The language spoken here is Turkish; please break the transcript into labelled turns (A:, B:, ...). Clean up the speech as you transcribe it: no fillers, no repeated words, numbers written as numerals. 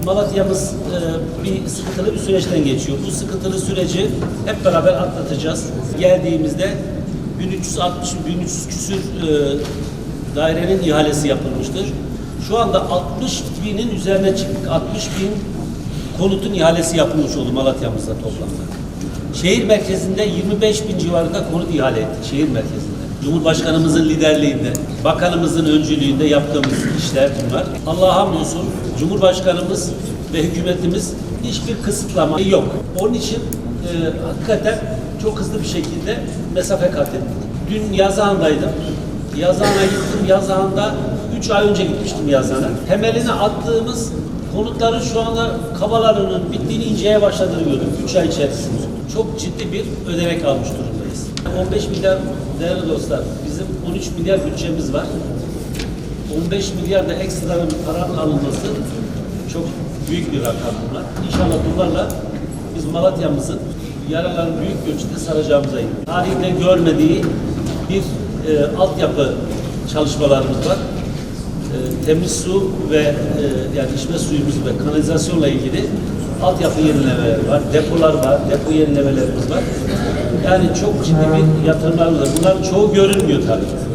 A: Malatya'mız bir sıkıntılı bir süreçten geçiyor. Bu sıkıntılı süreci hep beraber atlatacağız. Geldiğimizde 1300 küsür dairenin ihalesi yapılmıştır. Şu anda 60 binin üzerine çıktık. 60 bin konutun ihalesi yapılmış oldu Malatya'mızda toplamda. Şehir merkezinde 25 bin civarında konut ihale ettik şehir merkezinde. Cumhurbaşkanımızın liderliğinde, bakanımızın öncülüğünde yaptığımız işler bunlar. Allah'a hamdolsun Cumhurbaşkanımız ve hükümetimiz hiçbir kısıtlama yok. Onun için hakikaten çok hızlı bir şekilde mesafe kat ettik. Dün Yazıhan'daydım. Yazıhan'a gittim. Yazıhan'da 3 ay önce gitmiştim Yazıhan'a. Temeline attığımız konutların şu anda kabalarının bittiğini, inceye başladığını gördüm 3 ay içerisinde. Çok ciddi bir ödenek almış durumdayız. 15 milyar değerli dostlar, bizim 13 milyar bütçemiz var. 15 milyar da ekstra bir paranın alınması çok büyük bir rakam bunlar. İnşallah bunlarla biz Malatya'mızın yaralarını büyük ölçüde saracağımıza inanıyoruz. Tarihte görmediği bir altyapı çalışmalarımız var. Temiz su ve yani içme suyumuz ve kanalizasyonla ilgili altyapı yenilemeleri var, depolar var, depo yenilemelerimiz var. Yani çok ciddi bir yatırımlarımız var. Bunların çoğu görünmüyor tabii.